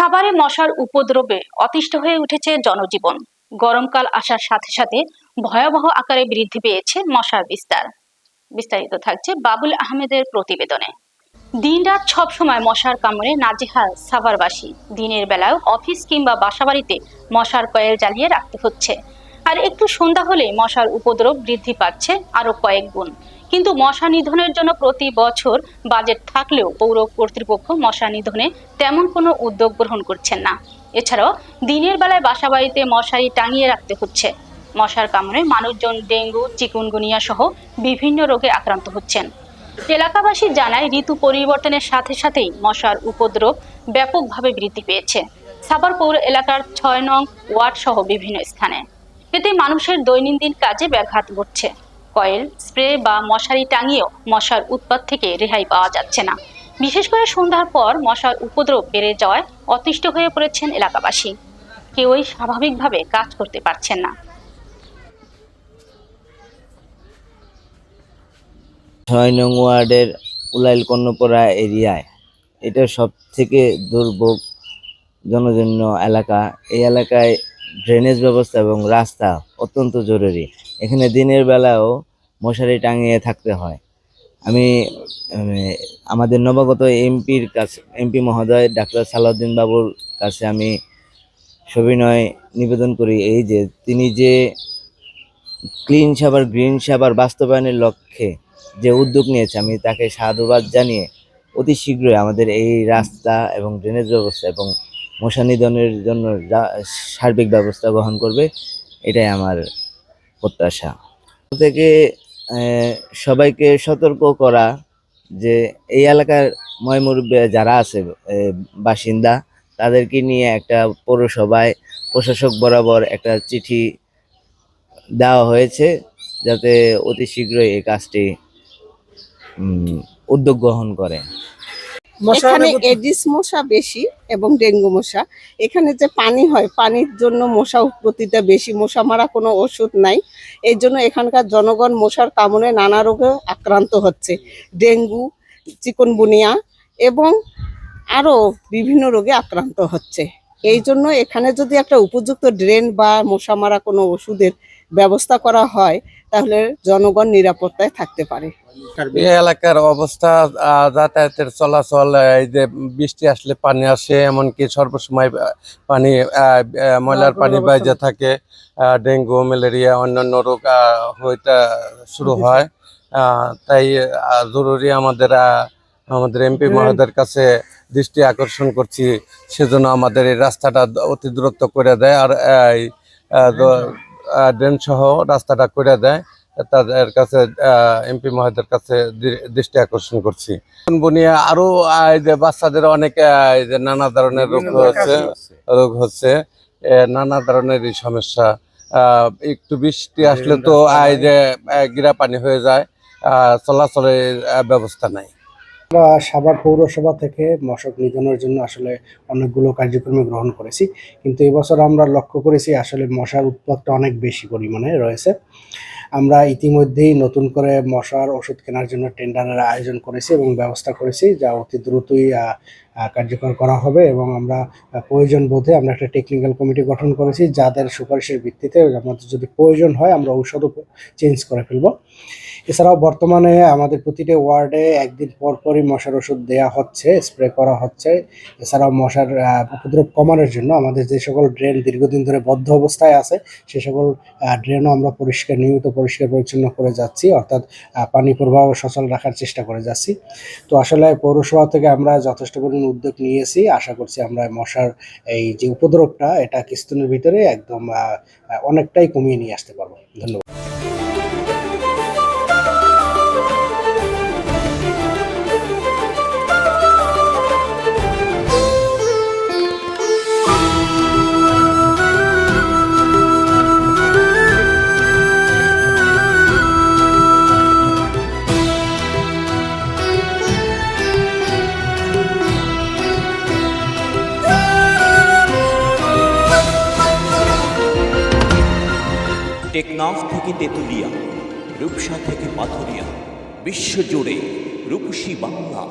সাভারে মশার উপদ্রবে অতিষ্ঠ হয়ে উঠেছে জনজীবন। গরমকাল আসার সাথে সাথে ভয়াবহ আকারে বৃদ্ধি পেয়েছে মশার বিস্তার। বিস্তারিত থাকছে বাবুল আহমেদের প্রতিবেদনে। দিনরাত সবসময় মশার কামড়ে নাজেহাল সাভারবাসী। দিনের বেলায় অফিস কিংবা বাসাবাড়িতে মশার কয়েল জ্বালিয়ে রাখতে হচ্ছে, আর একটু সন্ধ্যা হলে মশার উপদ্রব বৃদ্ধি পাচ্ছে আরো কয়েক গুণ। কিন্তু মশা নিধনের জন্য প্রতি বছর বাজেট থাকলেও পৌর কর্তৃপক্ষ মশা নিধনে তেমন কোনো উদ্যোগ গ্রহণ করছেন না। এছাড়াও দিনের বেলায় বাসাবাড়িতে মশারি টাঙিয়ে রাখতে হচ্ছে। মশার কামড়ে মানুষজন ডেঙ্গু, চিকুনগুনিয়া সহ বিভিন্ন রোগে আক্রান্ত হচ্ছেন। এলাকাবাসী জানায়, ঋতু পরিবর্তনের সাথে সাথেই মশার উপদ্রব ব্যাপকভাবে বৃদ্ধি পেয়েছে সাভার পৌর এলাকার ৬ নং ওয়ার্ড সহ বিভিন্ন স্থানে। এতে মানুষের দৈনন্দিন কাজে ব্যাঘাত ঘটছে। কয়েল, স্প্রে বা মশারি টাঙিয়েও মশার উৎপাত থেকে রেহাই পাওয়া যাচ্ছে না। বিশেষ করে সন্ধ্যার পর মশার উপদ্রব বেড়ে যাওয়ায় অতিষ্ঠ হয়ে পড়েছেন এলাকাবাসী। কেউই স্বাভাবিকভাবে কাজ করতে পারছেন না। ৬ নং ওয়ার্ডের উলাইল কর্ণপাড়া এরিয়ায় এটা সব থেকে দুর্ভোগ জনজন্য এলাকা। এই এলাকায় ড্রেনেজ ব্যবস্থা এবং রাস্তা অত্যন্ত জরুরি। এখানে দিনের বেলাও মশারি টাঙিয়ে থাকতে হয়। আমি আমাদের নবাগত এমপি মহোদয় ডাক্তার সালাউদ্দিন বাবুর কাছে আমি সবিনয় নিবেদন করি, এই যে তিনি যে ক্লিন সাভার গ্রিন সাভার বাস্তবায়নের লক্ষ্যে যে উদ্যোগ নিয়েছে, আমি তাকে সাধুবাদ জানিয়ে অতি শীঘ্রই আমাদের এই রাস্তা এবং ড্রেনেজ ব্যবস্থা এবং মশা নিধনের জন্য সার্বিক ব্যবস্থা গ্রহণ করবে, এটাই আমার প্রত্যাশা। থেকে সবাইকে সতর্ক করা যে এই এলাকার ময়মুরব্বী যারা আছে বাসিন্দা, তাদেরকে নিয়ে একটা পৌরসভায় প্রশাসক বরাবর একটা চিঠি দেওয়া হয়েছে, যাতে অতি শীঘ্রই এই কাজটি উদ্যোগ গ্রহণ করে। এখানে এডিস মশা বেশি এবং ডেঙ্গু মশা। এখানে যে পানি হয়, পানির জন্য মশা উৎপত্তিটা বেশি। মশা মারা কোনো ওষুধ নাই, এই জন্য এখানকার জনগণ মশার কামড়ে নানা রোগে আক্রান্ত হচ্ছে। ডেঙ্গু, চিকুনগুনিয়া এবং আরও বিভিন্ন রোগে আক্রান্ত হচ্ছে। এই জন্য এখানে যদি একটা উপযুক্ত ড্রেন বা মশা মারা কোনো ওষুধের ব্যবস্থা করা হয়, তাহলে জনগণ নিরাপত্তায় থাকতে পারে। এই এলাকার অবস্থা, যাতায়াতের চলাচল, এই যে বৃষ্টি আসলে পানি আসে, এমনকি সর্বসময় পানি ময়লার পানি বাইরে থাকে, ডেঙ্গু, ম্যালেরিয়া, অন্যান্য রোগ হইতে শুরু হয়। তাই জরুরি আমাদের এমপি মহোদয়ের কাছে দৃষ্টি আকর্ষণ করছি, সেজন্য আমাদের এই রাস্তাটা অতি দূরত্ব করে দেয়, আর এই ড্রেন সহ রাস্তাটা করে দেয়। তাদের কাছে এমপি মহোদয়ের কাছে দৃষ্টি আকর্ষণ করছি। বুনিয়া আরো এই যে বাচ্চাদের অনেক এই যে নানা ধরনের রোগ হচ্ছে, নানা ধরনের সমস্যা। একটু বৃষ্টি আসলে তো এই যে গিরা পানি হয়ে যায়, চলাচলের ব্যবস্থা নাই। আমরা সাভার পৌরসভা থেকে মশক নিধনের জন্য আসলে অনেকগুলো কার্যক্রম গ্রহণ করেছি, কিন্তু এবছর আমরা লক্ষ্য করেছি আসলে মশার উৎপাতটা অনেক বেশি পরিমাণে রয়েছে। আমরা ইতিমধ্যেই নতুন করে মশার ওষুধ কেনার জন্য টেন্ডারের আয়োজন করেছি এবং ব্যবস্থা করেছি, যা অতি দ্রুতই কার্যকর করা হবে। এবং আমরা প্রয়োজন বোধে আমরা একটা টেকনিক্যাল কমিটি গঠন করেছি, যাদের সুপারিশের ভিত্তিতে আমাদের যদি প্রয়োজন হয় আমরা ঔষধও চেঞ্জ করে ফেলব। এছাড়াও বর্তমানে আমাদের প্রতিটি ওয়ার্ডে একদিন পর পরই মশার ওষুধ দেওয়া হচ্ছে, স্প্রে করা হচ্ছে। এছাড়াও মশার উপদ্রব কমানোর জন্য আমাদের যে সকল ড্রেন দীর্ঘদিন ধরে বদ্ধ অবস্থায় আছে, সে সকল ড্রেনও আমরা নিয়মিত পরিষ্কার পরিচ্ছন্ন করে যাচ্ছি, অর্থাৎ পানি প্রবাহ সচল রাখার চেষ্টা করে যাচ্ছি। তো আসলে পৌরসভা থেকে আমরা যথেষ্ট পরিমাণ উদ্যোগ নিয়েছি। আশা করছি আমরা মশার এই যে উপদ্রবটা, এটা কিছুদিনের ভিতরে একদম অনেকটাই কমিয়ে নিয়ে আসতে পারবো। ধন্যবাদ। টেকনাফ থেকে তেঁতুলিয়া, রূপসা থেকে পাথুরিয়া, বিশ্বজুড়ে রূপসী বাংলা।